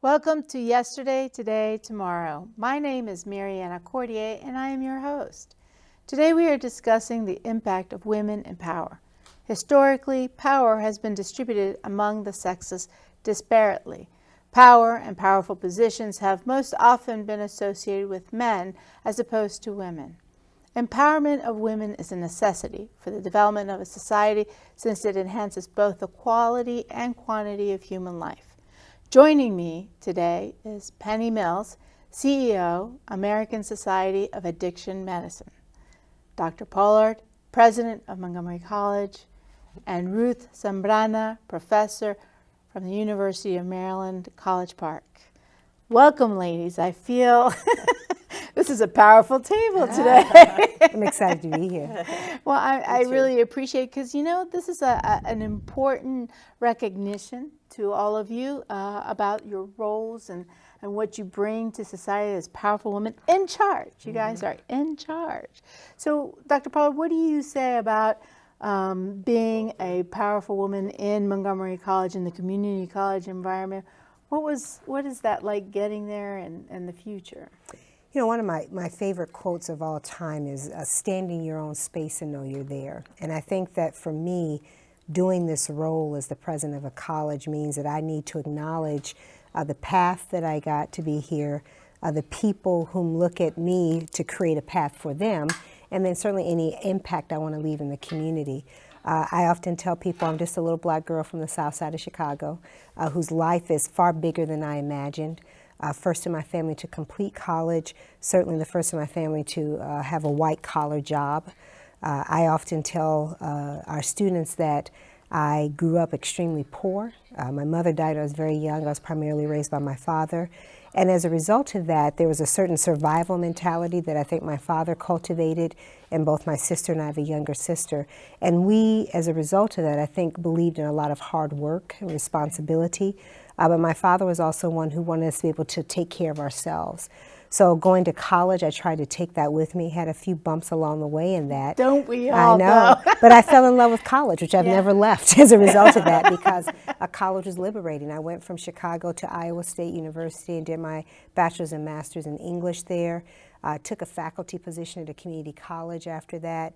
Welcome to Yesterday, Today, Tomorrow. My name is Mariana Cordier and I am your host. Today we are discussing the impact of women in power. Historically, power has been distributed among the sexes disparately. Power and powerful positions have most often been associated with men as opposed to women. Empowerment of women is a necessity for the development of a society since it enhances both the quality and quantity of human life. Joining me today is Penny Mills, CEO, American Society of Addiction Medicine, Dr. Pollard, President of Montgomery College, and Ruth Zambrana, Professor from the University of Maryland, College Park. Welcome, ladies. I feel this is a powerful table today. I'm excited to be here. Well, I really appreciate it because, this is an important recognition to all of you about your roles and what you bring to society as powerful women in charge. You guys are in charge. So, Dr. Pollard, what do you say about being a powerful woman in Montgomery College, in the community college environment? What is that like getting there and the future? You know, one of my favorite quotes of all time is stand in your own space and know you're there. And I think that for me, doing this role as the president of a college means that I need to acknowledge the path that I got to be here, the people whom look at me to create a path for them, and then certainly any impact I want to leave in the community. I often tell people I'm just a little black girl from the south side of Chicago whose life is far bigger than I imagined. First in my family to complete college, certainly the first in my family to have a white-collar job. I often tell our students that I grew up extremely poor. My mother died when I was very young. I was primarily raised by my father. And as a result of that, there was a certain survival mentality that I think my father cultivated, and both my sister and I have a younger sister. And we, as a result of that, I think believed in a lot of hard work and responsibility. But my father was also one who wanted us to be able to take care of ourselves. So going to college, I tried to take that with me, had a few bumps along the way in that. Don't we all? I know. But I fell in love with college, which I've never left as a result of that, because college was liberating. I went from Chicago to Iowa State University and did my bachelor's and master's in English there. Took a faculty position at a community college after that.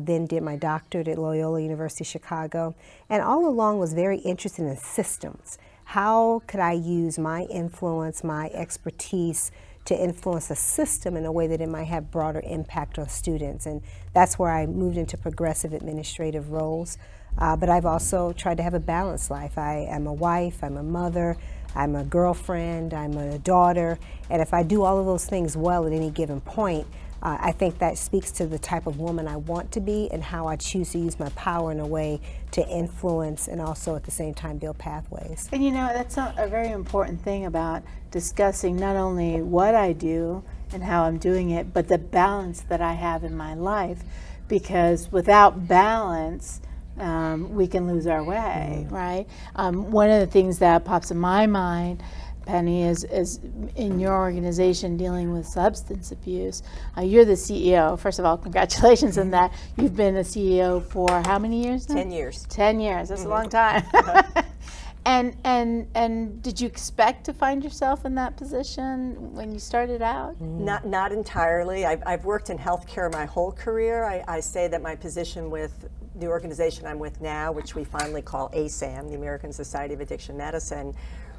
Then did my doctorate at Loyola University Chicago. And all along was very interested in systems. How could I use my influence, my expertise to influence a system in a way that it might have broader impact on students? And that's where I moved into progressive administrative roles. But I've also tried to have a balanced life. I am a wife, I'm a mother, I'm a girlfriend, I'm a daughter. And if I do all of those things well at any given point, I think that speaks to the type of woman I want to be and how I choose to use my power in a way to influence and also at the same time build pathways. And that's a very important thing about discussing not only what I do and how I'm doing it, but the balance that I have in my life, because without balance, we can lose our way, right? One of the things that pops in my mind, Penny, is in your organization dealing with substance abuse. You're the CEO. First of all, congratulations on that. You've been a CEO for how many years now? 10 years. 10 years. That's a long time. And did you expect to find yourself in that position when you started out? Not entirely. I've worked in healthcare my whole career. I say that my position with the organization I'm with now, which we finally call ASAM, the American Society of Addiction Medicine,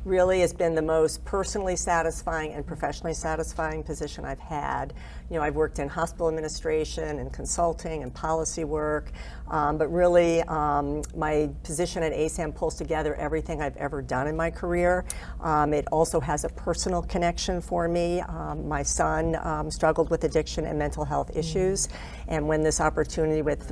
really has been the most personally satisfying and professionally satisfying position I've had. I've worked in hospital administration and consulting and policy work, but really my position at ASAM pulls together everything I've ever done in my career. It also has a personal connection for me. My son struggled with addiction and mental health issues, and when this opportunity with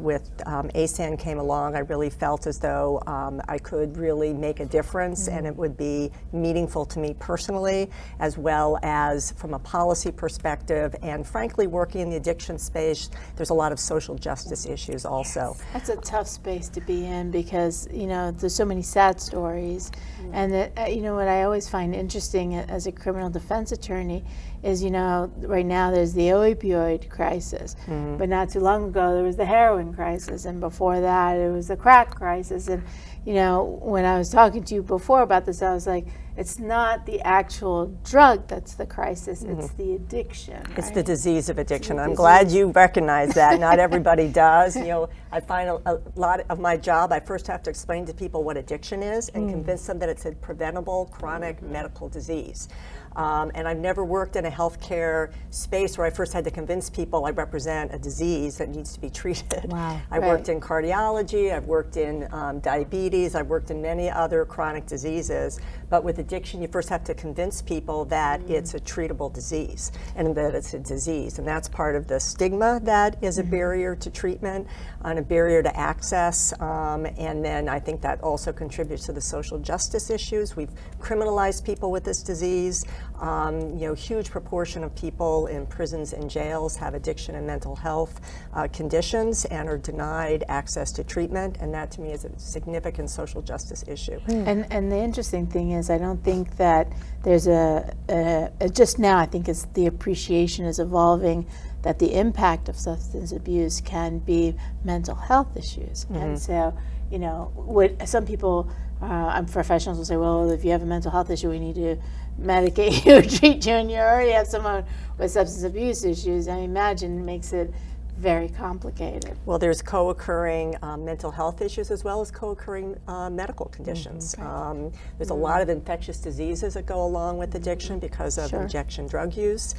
ASAM came along, I really felt as though I could really make a difference, and it would be meaningful to me personally, as well as from a policy perspective, and frankly working in the addiction space, there's a lot of social justice issues also. That's a tough space to be in because, there's so many sad stories. And that, what I always find interesting as a criminal defense attorney is, right now there's the opioid crisis, but not too long ago there was the heroin crisis, and before that it was the crack crisis. And, when I was talking to you before about this, I was like, it's not the actual drug that's the crisis, it's the addiction. It's right? the disease of addiction. I'm disease. glad you recognize that. Not everybody does. You know, I find a lot of my job, I first have to explain to people what addiction is and convince them that it's a preventable chronic medical disease. And I've never worked in a healthcare space where I first had to convince people I represent a disease that needs to be treated. Wow. I worked in cardiology, I've worked in diabetes, I've worked in many other chronic diseases, but with addiction you first have to convince people that it's a treatable disease and that it's a disease, and that's part of the stigma that is a barrier to treatment and a barrier to access, and then I think that also contributes to the social justice issues. We've criminalized people with this disease. You know, huge proportion of people in prisons and jails have addiction and mental health conditions and are denied access to treatment, and that to me is a significant social justice issue. And the interesting thing is, I don't think that there's just now I think it's the appreciation is evolving that the impact of substance abuse can be mental health issues. And so, you know, what some people, professionals will say, well, if you have a mental health issue, we need to medicate you or treat you, and you already have someone with substance abuse issues. I imagine it makes it very complicated. Well, there's co-occurring mental health issues as well as co-occurring medical conditions. There's a lot of infectious diseases that go along with addiction because of injection drug use.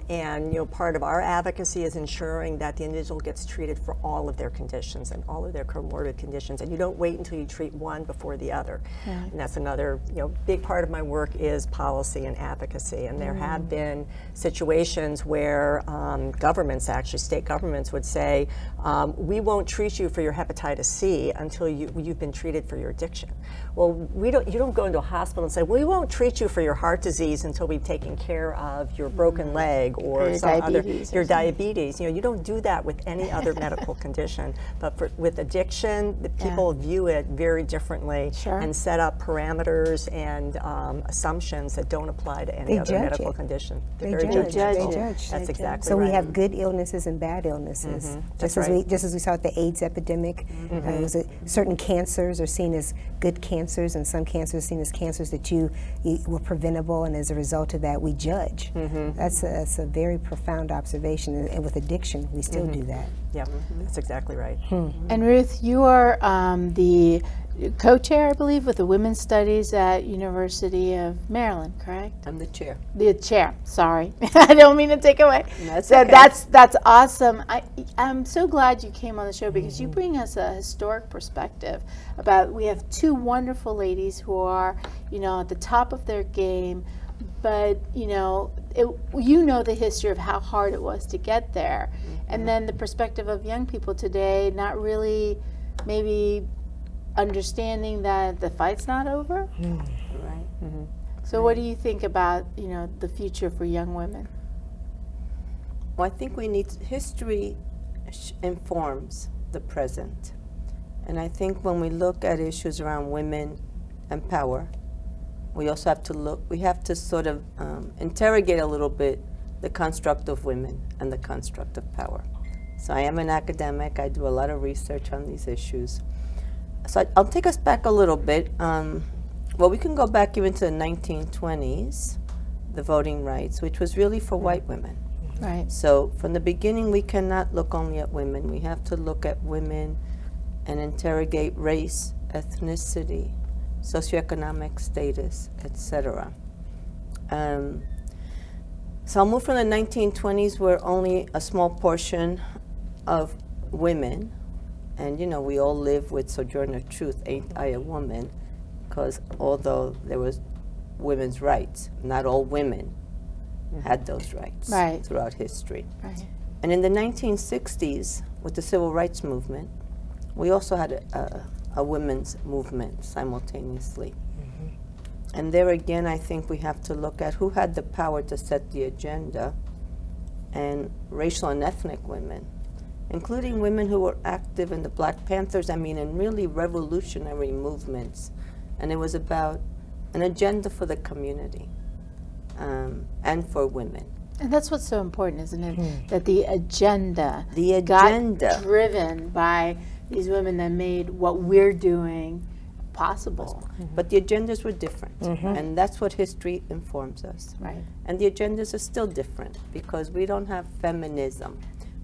And you know, part of our advocacy is ensuring that the individual gets treated for all of their conditions and all of their comorbid conditions, and you don't wait until you treat one before the other. And that's another, you know, big part of my work is policy and advocacy. And there have been situations where governments, actually state governments, would say, we won't treat you for your hepatitis C until you've been treated for your addiction. Well, you don't go into a hospital and say, we won't treat you for your heart disease until we've taken care of your broken leg or your diabetes. You know, you don't do that with any other medical condition. But with addiction, the people view it very differently and set up parameters and assumptions that don't apply to any other medical condition. They judge. That's exactly right. So we have good illnesses and bad illnesses. Just as we saw with the AIDS epidemic, certain cancers are seen as good cancers, and some cancers are seen as cancers that you were preventable, and as a result of that, we judge. That's a very profound observation, and with addiction, we still do that. Yeah, that's exactly right. And Ruth, you are the co-chair, I believe, with the Women's Studies at University of Maryland, correct? I'm the chair. The chair, sorry. I don't mean to take away. That's so okay. That's awesome. I'm so glad you came on the show because you bring us a historic perspective about, we have two wonderful ladies who are, you know, at the top of their game, but, you know, the history of how hard it was to get there. And then the perspective of young people today not really maybe understanding that the fight's not over. Right. So what do you think about, you know, the future for young women? Well, I think we need, history informs the present. And I think when we look at issues around women and power, we also have to sort of interrogate a little bit the construct of women and the construct of power. So I am an academic. I do a lot of research on these issues. So I'll take us back a little bit. Well, we can go back even to the 1920s, the voting rights, which was really for white women. Right. So from the beginning, we cannot look only at women. We have to look at women and interrogate race, ethnicity, socioeconomic status, etc. So I'll move from the 1920s, where only a small portion of women, and you know, we all live with Sojourner Truth, ain't I a woman? Because although there was women's rights, not all women had those rights throughout history. Right. And in the 1960s, with the civil rights movement, we also had a women's movement simultaneously. And there again, I think we have to look at who had the power to set the agenda, and racial and ethnic women, including women who were active in the Black Panthers, in really revolutionary movements. And it was about an agenda for the community and for women. And that's what's so important, isn't it? That the agenda got driven by these women that made what we're doing possible. But the agendas were different, and that's what history informs us. Right. And the agendas are still different because we don't have feminism.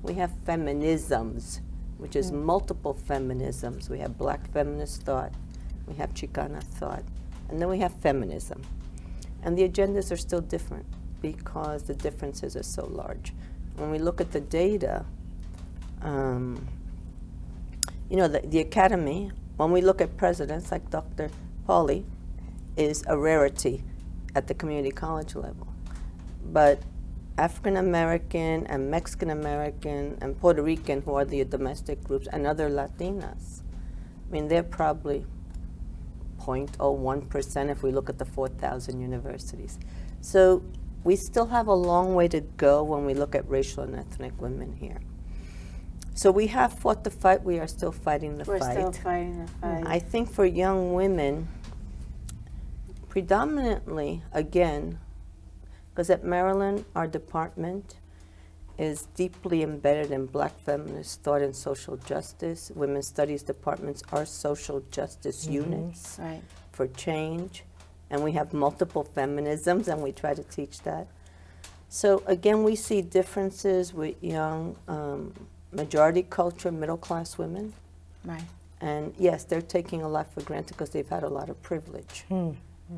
We have feminisms, which is multiple feminisms. We have black feminist thought, we have Chicana thought, and then we have feminism. And the agendas are still different because the differences are so large. When we look at the data, you know, the academy, when we look at presidents like Dr. Pollard, is a rarity at the community college level. But African American and Mexican American and Puerto Rican, who are the domestic groups, and other Latinas, I mean, they're probably 0.01% if we look at the 4,000 universities. So we still have a long way to go when we look at racial and ethnic women here. So we have fought the fight. We are still fighting the We're fight. still fighting the fight. I think for young women, predominantly, again, because at Maryland, our department is deeply embedded in black feminist thought and social justice. Women's studies departments are social justice units Right. for change. And we have multiple feminisms, and we try to teach that. So again, we see differences with young majority culture, middle-class women. Right. And yes, they're taking a lot for granted because they've had a lot of privilege.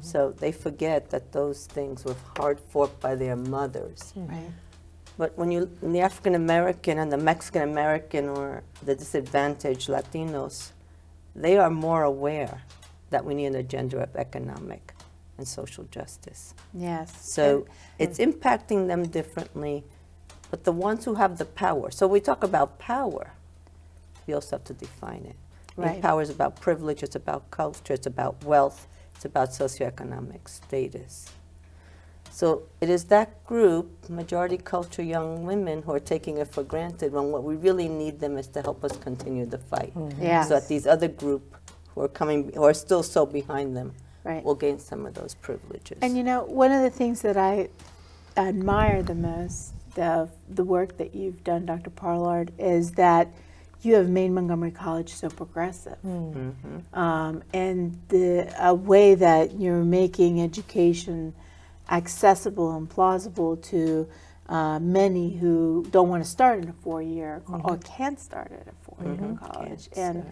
So they forget that those things were hard fought by their mothers. Right. But when you, the African American and the Mexican American or the disadvantaged Latinos, they are more aware that we need an agenda of economic and social justice. Yes. So it's impacting them differently, but the ones who have the power, so we talk about power, we also have to define it. Right. And power is about privilege, it's about culture, it's about wealth, it's about socioeconomic status. So it is that group, majority culture young women, who are taking it for granted when what we really need them is to help us continue the fight. Yes. So that these other group who are coming, who are still so behind them, Right. will gain some of those privileges. And you know, one of the things that I admire the most of the work that you've done, Dr. Pollard, is that you have made Montgomery College so progressive. And a way that you're making education accessible and plausible to many who don't want to start in a four-year or can't start at a four-year college. And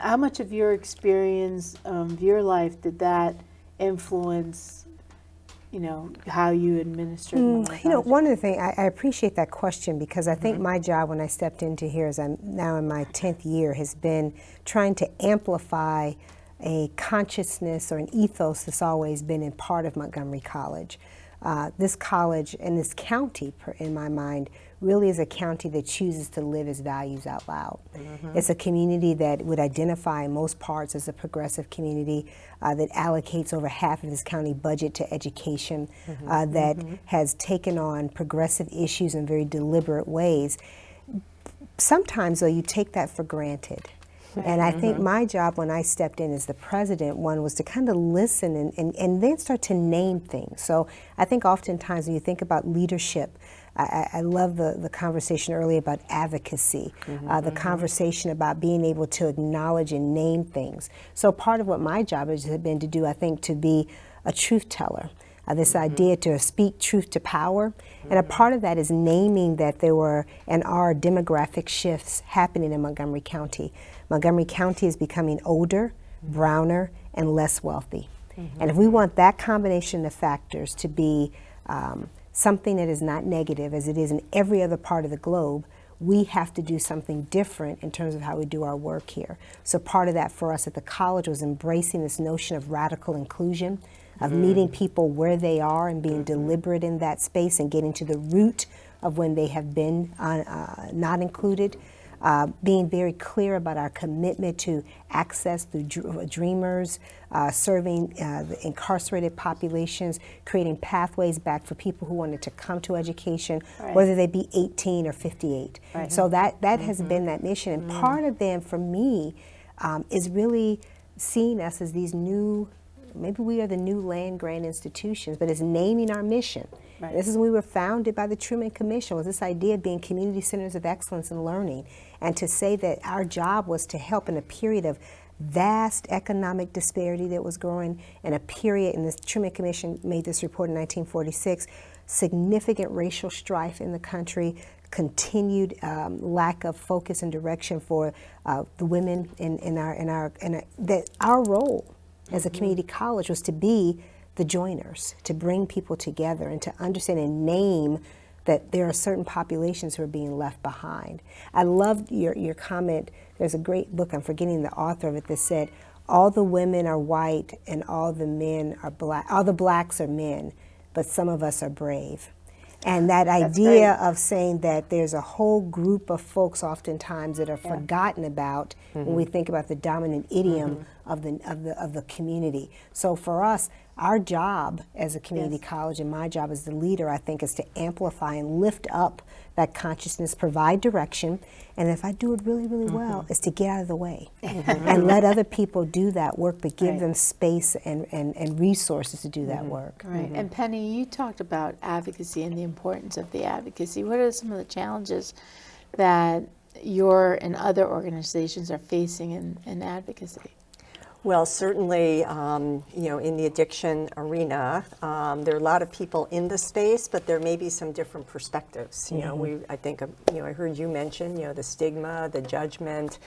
how much of your experience of your life did that influence, you know, how you administered Montgomery You know, College? one of the things, I appreciate that question because I think my job when I stepped into here, as I'm now in my 10th year, has been trying to amplify a consciousness or an ethos that's always been in part of Montgomery College. This college and this county, in my mind, really is a county that chooses to live its values out loud. It's a community that would identify in most parts as a progressive community that allocates over half of this county budget to education, that has taken on progressive issues in very deliberate ways. Sometimes, though, you take that for granted. And I think my job when I stepped in as the president, one was to kind of listen and then start to name things. So I think oftentimes when you think about leadership, I love the conversation earlier about advocacy, the conversation about being able to acknowledge and name things. So part of what my job has been to do, I think, to be a truth teller. This idea to speak truth to power. And a part of that is naming that there were and are demographic shifts happening in Montgomery County. Montgomery County is becoming older, browner, and less wealthy. And if we want that combination of factors to be something that is not negative as it is in every other part of the globe, we have to do something different in terms of how we do our work here. So part of that for us at the college was embracing this notion of radical inclusion, of meeting people where they are and being deliberate in that space and getting to the root of when they have been not included. Being very clear about our commitment to access through Dreamers, serving the incarcerated populations, creating pathways back for people who wanted to come to education, whether they be 18 or 58. So that has been that mission. And part of them, for me, is really seeing us as these new, maybe we are the new land-grant institutions, but it's naming our mission. This is when we were founded by the Truman Commission, was this idea of being community centers of excellence and learning, and to say that our job was to help in a period of vast economic disparity that was growing, and a period, and the Truman Commission made this report in 1946, significant racial strife in the country, continued lack of focus and direction for the women that our role as a community college was to be the joiners, to bring people together and to understand and name that there are certain populations who are being left behind. I loved your comment. There's a great book, I'm forgetting the author of it, that said, all the women are white and all the men are black, all the blacks are men, but some of us are brave. And that idea of saying that there's a whole group of folks oftentimes that are forgotten about when we think about the dominant idiom of the community. So for us, our job as a community college, and my job as the leader, I think, is to amplify and lift up that consciousness, provide direction, and if I do it really, really well, is to get out of the way and let other people do that work, but give them space and resources to do that work. Right. And Penny, you talked about advocacy and the importance of the advocacy. What are some of the challenges that your and other organizations are facing in advocacy? Well, certainly, you know, in the addiction arena, there are a lot of people in the space, but there may be some different perspectives. You know, I think, you know, I heard you mention, you know, the stigma, the judgment,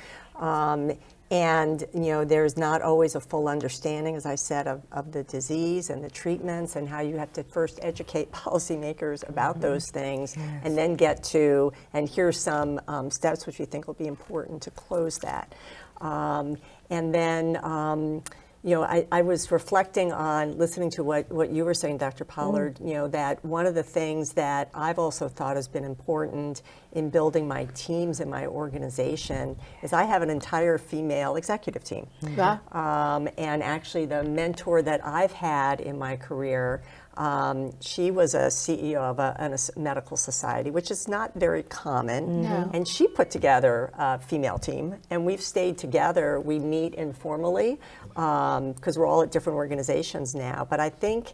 and, you know, there's not always a full understanding, as I said, of the disease and the treatments and how you have to first educate policymakers about those things and then get to, and here's some steps which we think will be important to close that. And then, you know, I was reflecting on listening to what you were saying, Dr. Pollard, you know, that one of the things that I've also thought has been important in building my teams and my organization is I have an entire female executive team. And actually the mentor that I've had in my career, she was a CEO of a medical society, which is not very common. And she put together a female team, and we've stayed together. We meet informally because we're all at different organizations now. But I think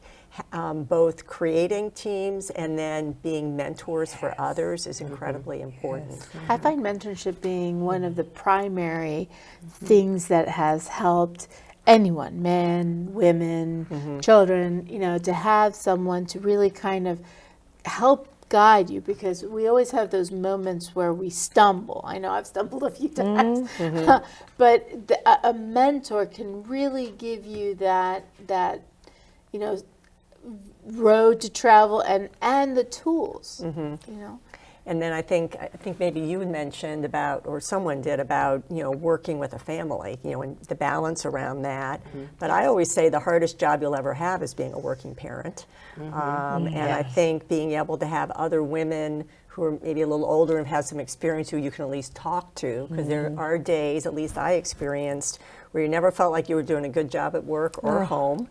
both creating teams and then being mentors for others is incredibly important. I find mentorship being one of the primary things that has helped anyone, men, women, children, you know, to have someone to really kind of help guide you, because we always have those moments where we stumble. I know I've stumbled a few times, but a mentor can really give you that, you know, road to travel and the tools, you know. And then I think maybe you mentioned about, or someone did, about, you know, working with a family, you know, and the balance around that. But I always say the hardest job you'll ever have is being a working parent. And I think being able to have other women who are maybe a little older and have some experience who you can at least talk to, because there are days, at least I experienced, where you never felt like you were doing a good job at work or home.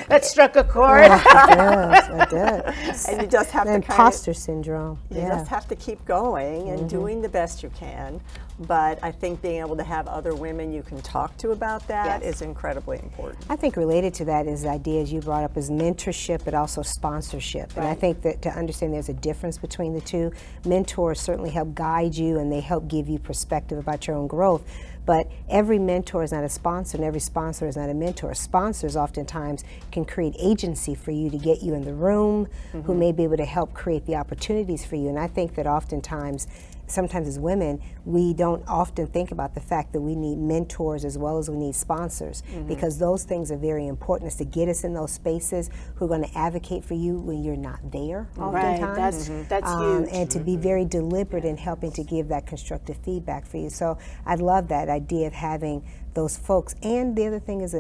That struck a chord. I did. And you just have to imposter syndrome. You just have to keep going and doing the best you can. But I think being able to have other women you can talk to about that is incredibly important. I think related to that is the ideas you brought up is mentorship, but also sponsorship. And I think that to understand there's a difference between the two. Mentors certainly help guide you and they help give you perspective about your own growth. But every mentor is not a sponsor, and every sponsor is not a mentor. Sponsors oftentimes can create agency for you to get you in the room, who may be able to help create the opportunities for you. And I think that oftentimes, sometimes as women, we don't often think about the fact that we need mentors as well as we need sponsors, because those things are very important, is to get us in those spaces who are going to advocate for you when you're not there oftentimes. That's huge. And to be very deliberate in helping to give that constructive feedback for you. So I love that idea of having those folks. And the other thing is I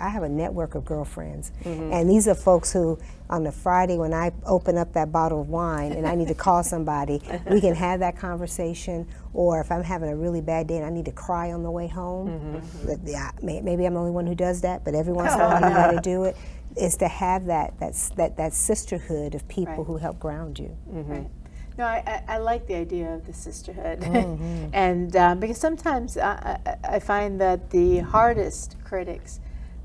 have a network of girlfriends, and these are folks who on the Friday when I open up that bottle of wine and I need to call somebody, we can have that conversation. Or if I'm having a really bad day and I need to cry on the way home, maybe I'm the only one who does that, but every once in a while you got to do it. Is to have that sisterhood of people who help ground you. No, I like the idea of the sisterhood, and because sometimes I find that the hardest critics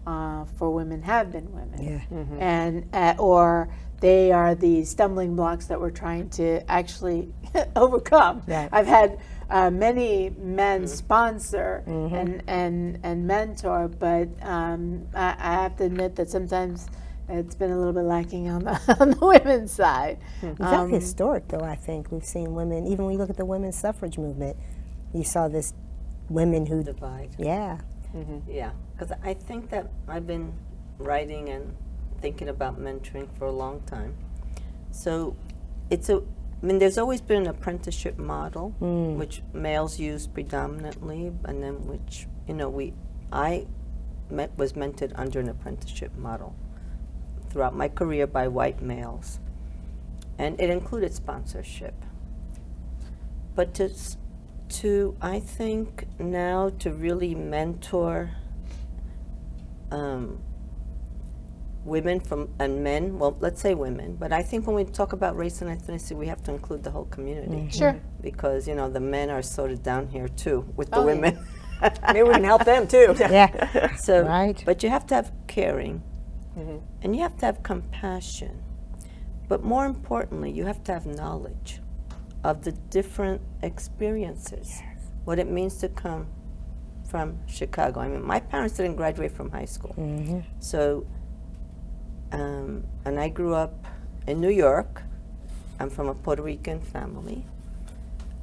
for women have been women, and or they are the stumbling blocks that we're trying to actually overcome. I've had many men sponsor and mentor, but I have to admit that sometimes it's been a little bit lacking on the, on the women's side. That's historic, though, I think. We've seen women, even when you look at the women's suffrage movement, you saw this women who, Divide. yeah. Yeah, because I think that I've been writing and thinking about mentoring for a long time. So I mean, there's always been an apprenticeship model, which males use predominantly, and then which, you know, I was mentored under an apprenticeship model throughout my career by white males. And it included sponsorship. But to I think now to really mentor women and men, well, let's say women, but I think when we talk about race and ethnicity, we have to include the whole community. Sure. Because, you know, the men are sort of down here too with the Oh, yeah. women. Maybe we can help them too. Yeah. So, Right. but you have to have caring, and you have to have compassion. But more importantly, you have to have knowledge of the different experiences, what it means to come from Chicago. I mean, my parents didn't graduate from high school. So, and I grew up in New York. I'm from a Puerto Rican family.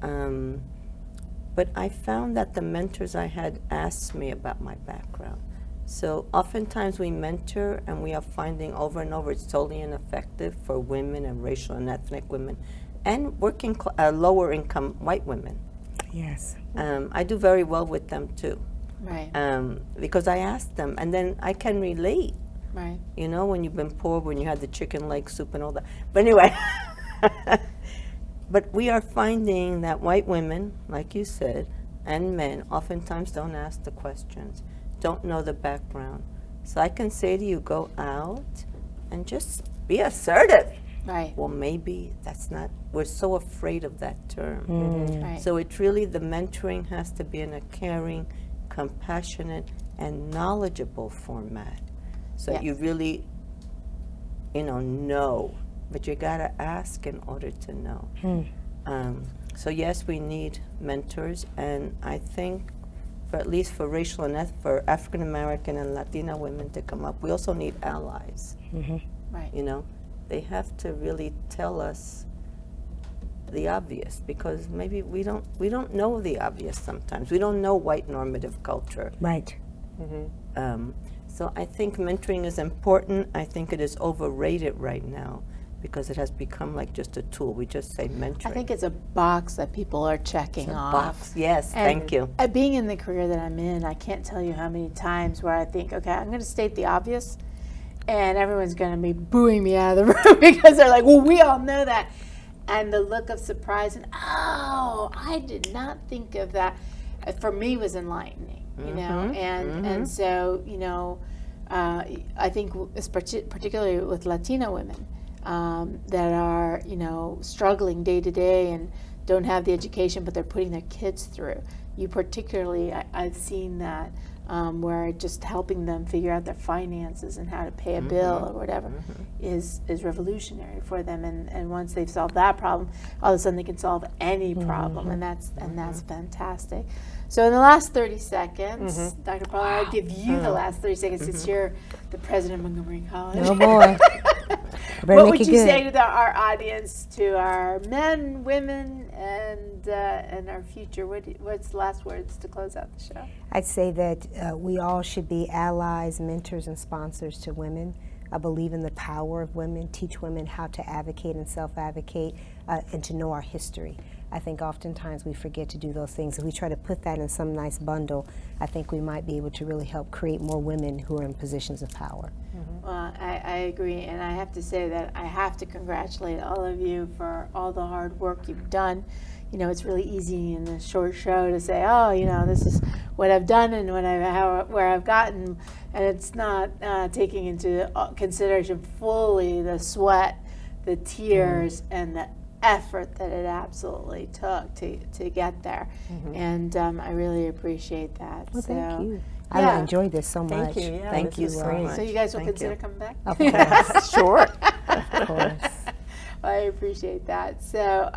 But I found that the mentors I had asked me about my background. So oftentimes we mentor and we are finding over and over it's totally ineffective for women and racial and ethnic women and working lower income white women. Yes. I do very well with them too. Right. Because I ask them and then I can relate. Right. You know, when you've been poor, when you had the chicken leg soup and all that. But anyway, but we are finding that white women, like you said, and men oftentimes don't ask the questions, don't know the background. So I can say to you, go out and just be assertive. Right. Well, maybe that's not, we're so afraid of that term. Right. So it's really, the mentoring has to be in a caring, compassionate, and knowledgeable format. So Yes. you really, know, but you gotta ask in order to know. So yes, we need mentors, and I think for at least for racial and for African American and Latina women to come up, we also need allies. Right. You know, they have to really tell us the obvious, because maybe we don't know the obvious sometimes. We don't know white normative culture. Right. So I think mentoring is important. I think it is overrated right now because it has become like just a tool. We just say mentoring. I think it's a box that people are checking off. Box. Yes, And thank you. Being in the career that I'm in, I can't tell you how many times where I think, okay, I'm going to state the obvious, and everyone's going to be booing me out of the room because they're like, well, we all know that. And the look of surprise and, oh, I did not think of that, for me was enlightening, you know. And so, I think particularly with Latina women that are, struggling day to day and don't have the education, but they're putting their kids through. You particularly, I've seen that where just helping them figure out their finances and how to pay a bill or whatever is revolutionary for them. And once they've solved that problem, all of a sudden they can solve any problem, and that's fantastic. So in the last 30 seconds, Dr. Pollard, I'll give you the last 30 seconds since you're the president of Montgomery College. Oh boy. What would you say to our audience, to our men, women, and our future? What's the last words to close out the show? I'd say that we all should be allies, mentors, and sponsors to women. I believe in the power of women, teach women how to advocate and self-advocate, and to know our history. I think oftentimes we forget to do those things. If we try to put that in some nice bundle, I think we might be able to really help create more women who are in positions of power. Well, I agree, and I have to say that I have to congratulate all of you for all the hard work you've done. It's really easy in a short show to say, oh, this is what I've done and where I've gotten, and it's not taking into consideration fully the sweat, the tears, and the effort that it absolutely took to get there. And I really appreciate that. Well, thank you. Yeah. I enjoyed this so much. Thank you. Yeah, Thank you this was so great. much. So you guys will Thank consider you. coming back? Of course. Sure. Of course. I appreciate that. So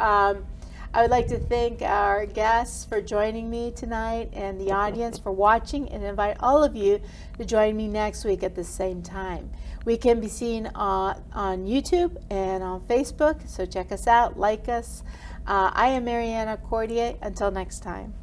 I would like to thank our guests for joining me tonight and the audience for watching, and invite all of you to join me next week at the same time. We can be seen on YouTube and on Facebook, so check us out, like us. I am Mariana Cordier. Until next time.